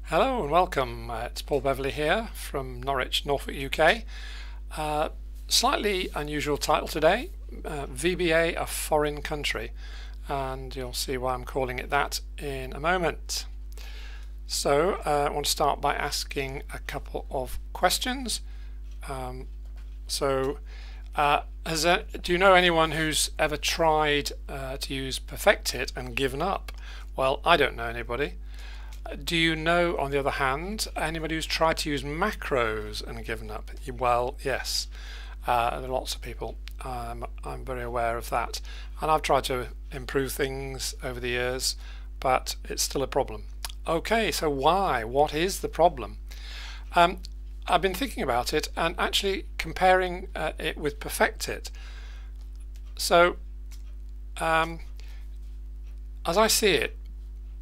Hello and welcome. It's Paul Beverley here from Norwich, Norfolk, UK. Slightly unusual title today, VBA, a foreign country, and you'll see why I'm calling it that in a moment. So I want to start by asking a couple of questions. Do you know anyone who's ever tried to use Perfect It and given up? Well, I don't know anybody. Do you know, on the other hand, anybody who's tried to use macros and given up? Well, yes, there are lots of people. I'm very aware of that, and I've tried to improve things over the years, but it's still a problem. Okay, so why? What is the problem? I've been thinking about it and actually comparing it with Perfect It. So, as I see it,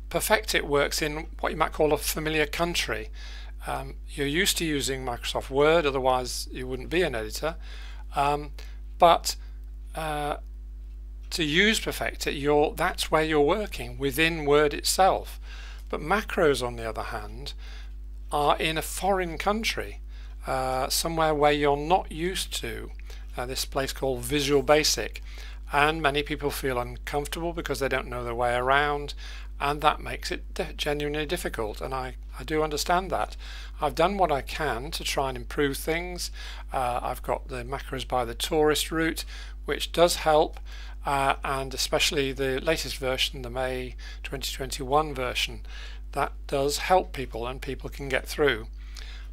Perfect It works in what you might call a familiar country. You're used to using Microsoft Word, otherwise you wouldn't be an editor. But to use Perfect It, that's where you're working, within Word itself. But macros, on the other hand, are in a foreign country, somewhere where you're not used to, this place called Visual Basic. And many people feel uncomfortable because they don't know their way around, and that makes it genuinely difficult, and I do understand that. I've done what I can to try and improve things. I've got the macros by the tourist route, which does help, and especially the latest version, the May 2021 version, that does help people and people can get through.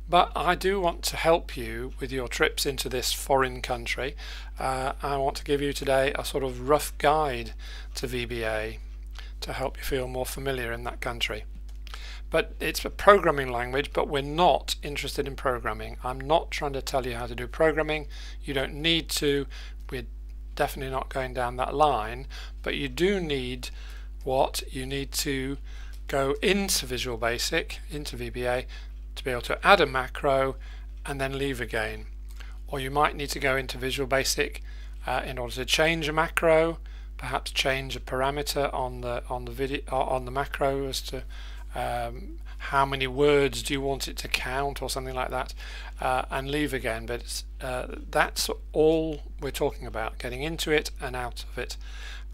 But I do want to help you with your trips into this foreign country. I want to give you today a sort of rough guide to VBA to help you feel more familiar in that country. But it's a programming language, but we're not interested in programming. I'm not trying to tell you how to do programming. You don't need to. We're definitely not going down that line, but you do need you need to go into Visual Basic, into VBA, to be able to add a macro and then leave again. Or you might need to go into Visual Basic in order to change a macro, perhaps change a parameter on the macro as to how many words do you want it to count or something like that, and leave again. But that's all we're talking about, getting into it and out of it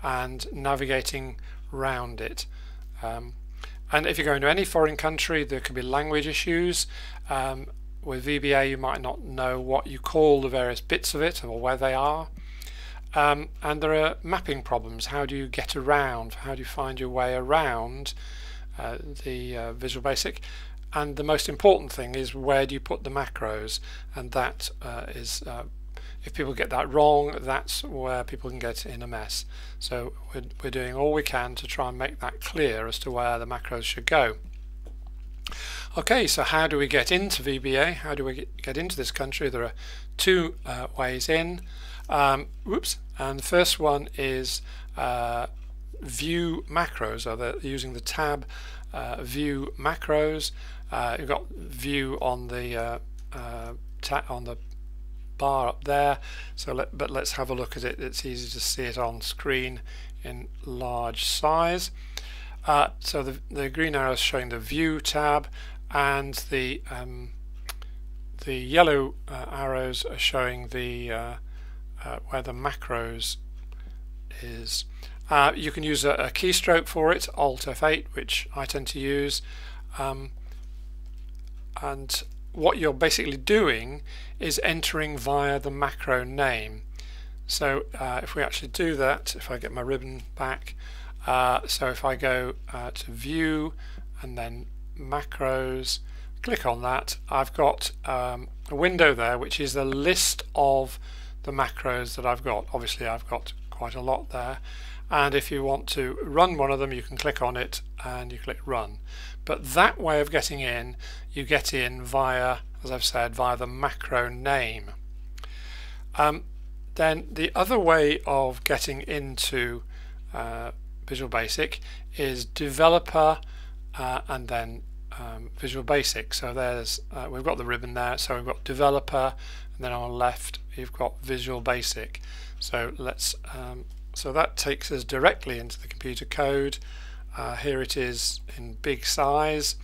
and navigating round it. And if you're going to any foreign country, there could be language issues. With VBA, you might not know what you call the various bits of it or where they are. And there are mapping problems. How do you get around? How do you find your way around the Visual Basic? And the most important thing is, where do you put the macros? And that is, if people get that wrong, that's where people can get in a mess. So we're doing all we can to try and make that clear as to where the macros should go. Okay, so how do we get into VBA? How do we get into this country? There are two ways in. And the first one is view macros, so using the tab view macros. You've got view on the bar up there, but let's have a look at it. It's easy to see it on screen in large size. So the green arrow is showing the view tab, and the yellow arrows are showing the where the macros is. You can use a keystroke for it, Alt F8, which I tend to use, and what you're basically doing is entering via the macro name. So if we actually do that, if I get my ribbon back, so if I go to view and then macros, click on that, I've got a window there which is a list of the macros that I've got. Obviously I've got quite a lot there, and if you want to run one of them, you can click on it and you click run. But that way of getting in, you get in via, as I've said, via the macro name. Then the other way of getting into Visual Basic is developer and then Visual Basic. So there's we've got the ribbon there, so we've got developer, and then on the left you've got Visual Basic. So let's so that takes us directly into the computer code. Here it is in big size.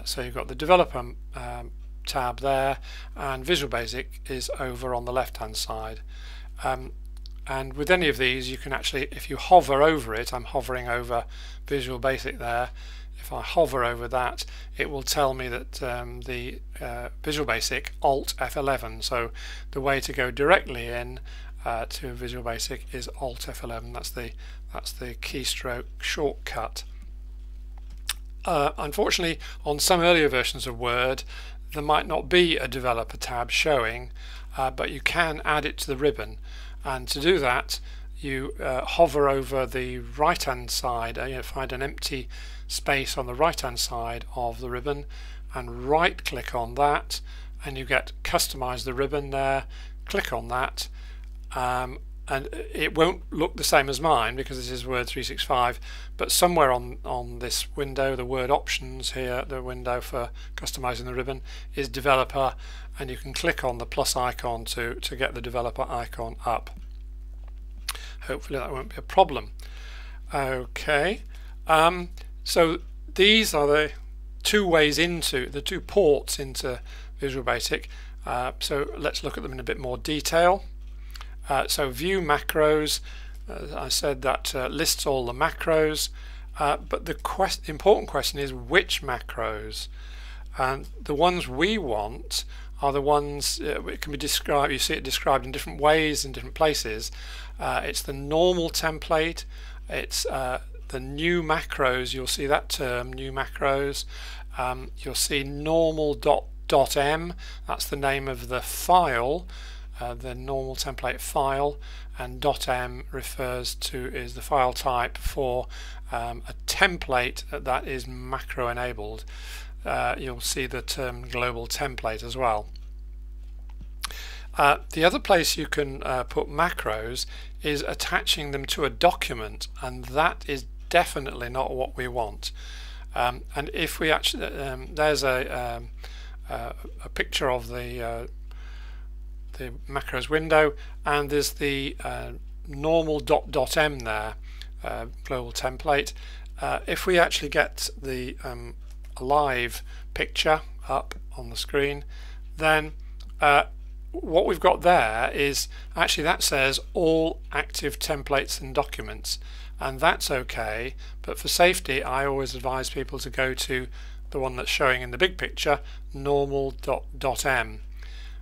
So you've got the developer tab there, and Visual Basic is over on the left hand side. And with any of these, you can actually, if you hover over it, I'm hovering over Visual Basic there, if I hover over that, it will tell me that the Visual Basic Alt F11, so the way to go directly in to Visual Basic is Alt F11. That's the keystroke shortcut. Unfortunately, on some earlier versions of Word, there might not be a developer tab showing, but you can add it to the ribbon. And to do that, you hover over the right hand side, you find an empty space on the right hand side of the ribbon and right click on that, and you get customize the ribbon there. Click on that, and it won't look the same as mine because this is Word 365, but somewhere on this window, the Word options here, the window for customizing the ribbon, is developer, and you can click on the plus icon to get the developer icon up. Hopefully that won't be a problem. Okay, so these are the two ways into, the two ports into Visual Basic. So let's look at them in a bit more detail. So view macros, I said that lists all the macros, but the important question is which macros. And the ones we want are the ones it can be described, you see it described in different ways in different places. It's the normal template, it's the new macros, you'll see that term, new macros. You'll see normal.m, that's the name of the file, the normal template file, and .m refers to, is the file type for a template that is macro enabled. You'll see the term global template as well. The other place you can put macros is attaching them to a document, and that is definitely not what we want. And if we actually, there's a picture of the macros window, and there's the normal.m there, global template. If we actually get the live picture up on the screen, then what we've got there is actually that says all active templates and documents, and that's okay, but for safety I always advise people to go to the one that's showing in the big picture, normal.m.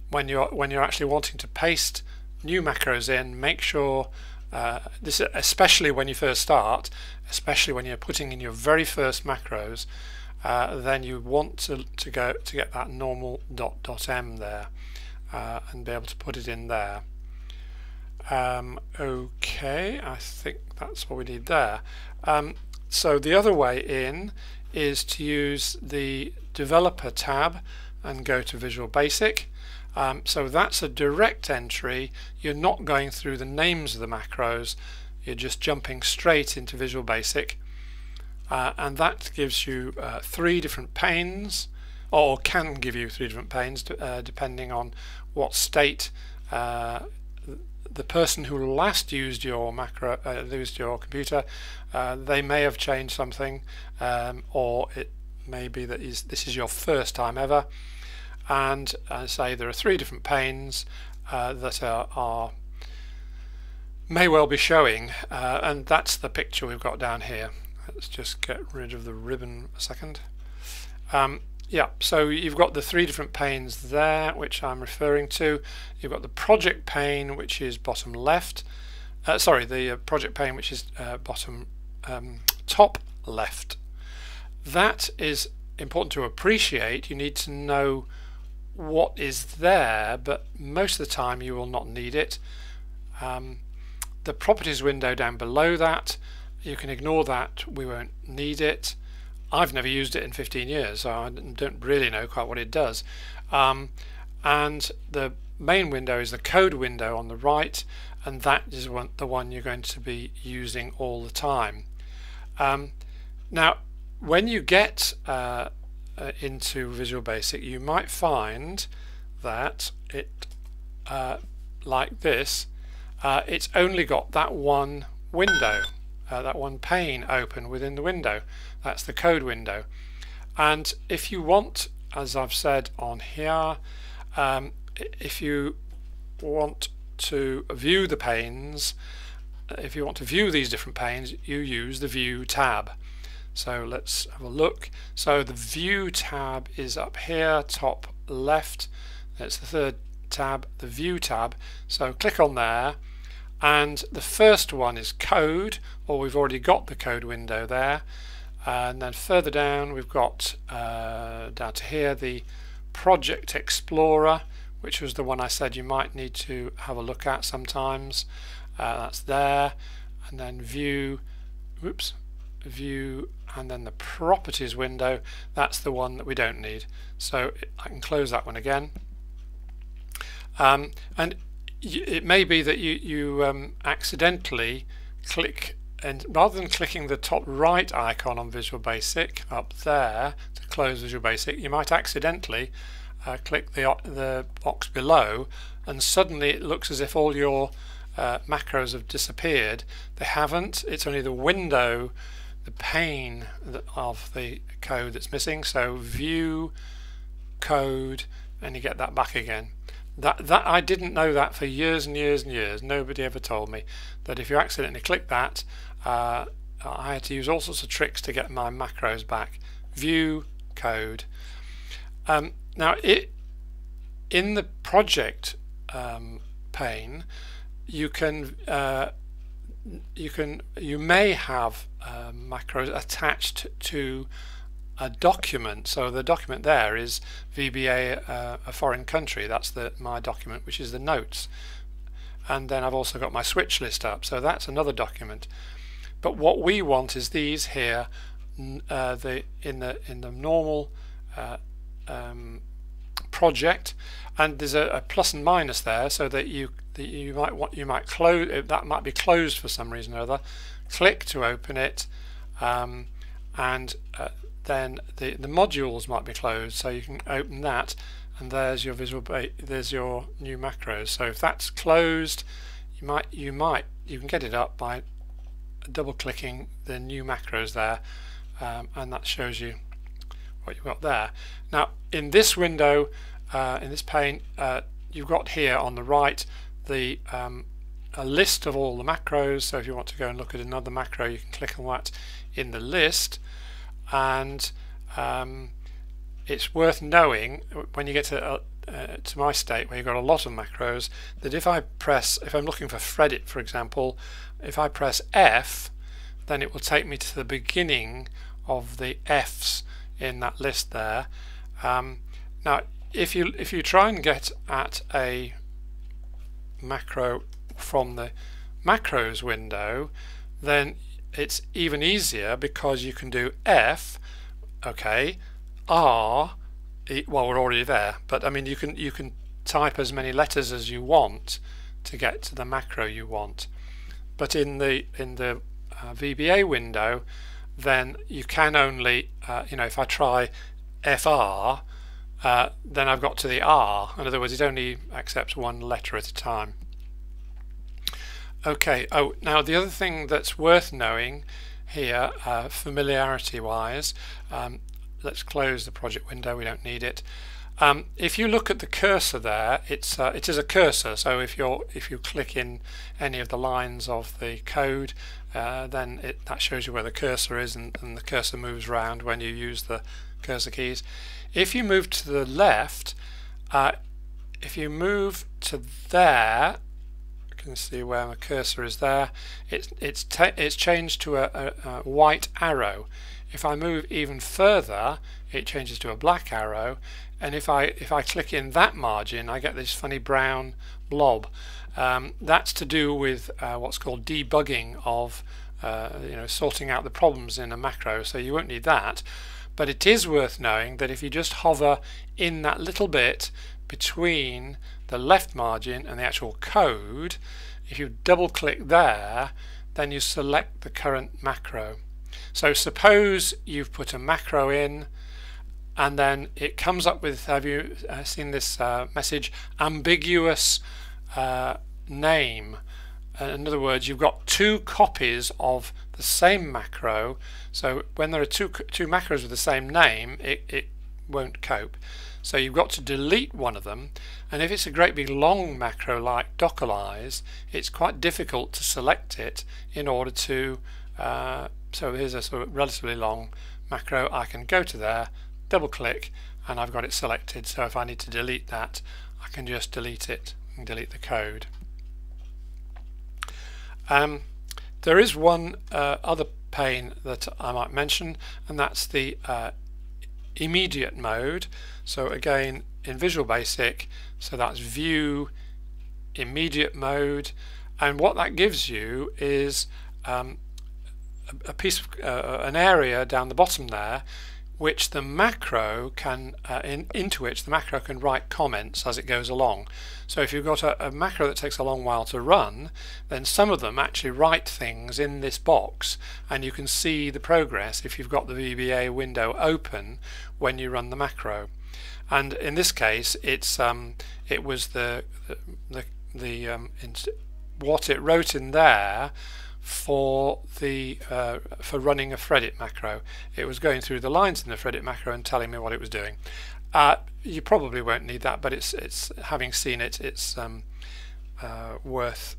When you're actually wanting to paste new macros in, make sure this, especially when you first start, especially when you're putting in your very first macros, then you want to get that normal.m there, and be able to put it in there. Okay, I think that's what we need there. So the other way in is to use the developer tab and go to Visual Basic. So that's a direct entry. You're not going through the names of the macros, you're just jumping straight into Visual Basic, and that gives you 3 different panes, or can give you 3 different panes depending on what state the person who last used your macro, used your computer, they may have changed something, or it may be that this is your first time ever. And say there are 3 different panes that are may well be showing, and that's the picture we've got down here. Let's just get rid of the ribbon a second. Yeah, so you've got the 3 different panes there, which I'm referring to. You've got the project pane, which is bottom left. Sorry, the project pane, which is bottom top left. That is important to appreciate. You need to know what is there, but most of the time you will not need it. The properties window down below that, you can ignore that, we won't need it. I've never used it in 15 years, so I don't really know quite what it does. And the main window is the code window on the right, and that is the one you're going to be using all the time. Now when you get into Visual Basic, you might find that it like this, it's only got that one window, that one pane open within the window. That's the code window. And if you want, as I've said on here, if you want to view the panes, if you want to view these different panes, you use the View tab. So let's have a look. So the View tab is up here, top left. That's the third tab, the View tab. So click on there, and the first one is Code, or we've already got the Code window there. And then further down we've got down to here the Project Explorer, which was the one I said you might need to have a look at sometimes. That's there, and then View, View, and then the Properties window. That's the one that we don't need, so I can close that one again. And it may be that you accidentally click, and rather than clicking the top right icon on Visual Basic up there to close Visual Basic, you might accidentally click the box below, and suddenly it looks as if all your macros have disappeared. They haven't. It's only the window, the pane of the code that's missing. So View, Code, and you get that back again. That I didn't know that for years and years and years. Nobody ever told me that if you accidentally click that, I had to use all sorts of tricks to get my macros back. View, Code. Now in the project pane, you may have macros attached to a document. So the document there is VBA, a foreign country. That's my document, which is the notes. And then I've also got my switch list up, so that's another document. But what we want is these here, in the normal project, and there's a plus and minus there, so that you might close that might be closed for some reason or other. Click to open it, and then the modules might be closed, so you can open that, and there's your there's your new macros. So if that's closed, you can get it up by double clicking the new macros there, and that shows you what you've got there. Now in this window, in this pane, you've got here on the right the a list of all the macros. So if you want to go and look at another macro, you can click on that in the list. And it's worth knowing when you get to my state where you've got a lot of macros, that if I'm looking for Fredit, for example, if I press F, then it will take me to the beginning of the F's in that list there. Now if you try and get at a macro from the macros window, then it's even easier, because you can do F, okay, R, well, we're already there, but I mean you can type as many letters as you want to get to the macro you want. But in the VBA window, then you can only if I try FR, then I've got to the R. In other words, it only accepts one letter at a time. Okay, now the other thing that's worth knowing here, familiarity wise, let's close the project window, we don't need it. If you look at the cursor there, it is a cursor, so if you click in any of the lines of the code, then that shows you where the cursor is, and the cursor moves around when you use the cursor keys. If you move to the left, if you move to there, you can see where my cursor is there. It's changed to a white arrow. If I move even further, it changes to a black arrow, and if I click in that margin, I get this funny brown blob. That's to do with what's called debugging of sorting out the problems in a macro, so you won't need that. But it is worth knowing that if you just hover in that little bit between the left margin and the actual code, if you double click there, then you select the current macro. So suppose you've put a macro in, and then it comes up with, have you seen this message, ambiguous name? In other words, you've got two copies of the same macro. So when there are two macros with the same name, it won't cope. So you've got to delete one of them, and if it's a great big long macro like dockerlize, it's quite difficult to select it in order to so here's a sort of relatively long macro. I can go to there, double click, and I've got it selected. So if I need to delete that, I can just delete it and delete the code. There is one other pane that I might mention, and that's the immediate mode. So again, in Visual Basic, so that's View, Immediate Mode, and what that gives you is a piece of an area down the bottom there, which the macro can into which the macro can write comments as it goes along. So if you've got a macro that takes a long while to run, then some of them actually write things in this box, and you can see the progress if you've got the VBA window open when you run the macro. And in this case, it's it was what it wrote in there for running a threadit macro. It was going through the lines in the threadit macro and telling me what it was doing. You probably won't need that, but it's having seen it, it's worth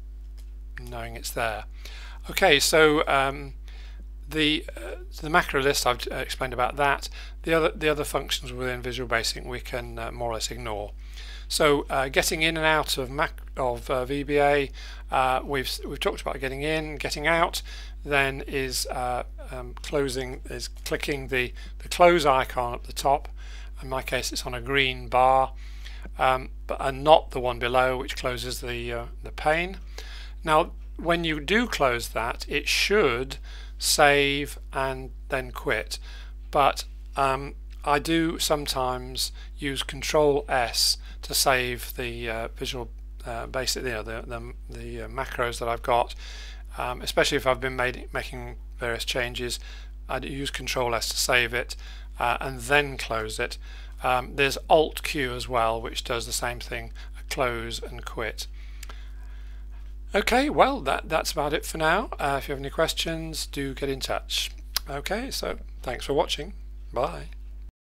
knowing it's there. Okay, so the macro list, I've explained about that. The other functions within Visual Basic we can more or less ignore. So getting in and out of VBA, we've talked about getting in, getting out. Then is clicking the close icon at the top. In my case, it's on a green bar, and not the one below, which closes the pane. Now, when you do close that, it should save and then quit. But I do sometimes use Control S to save the Visual Basic, the macros that I've got, especially if I've been making various changes. I'd use Control S to save it and then close it. There's Alt Q as well, which does the same thing, close and quit. Okay, well that's about it for now. If you have any questions, do get in touch. Okay, so thanks for watching. Bye.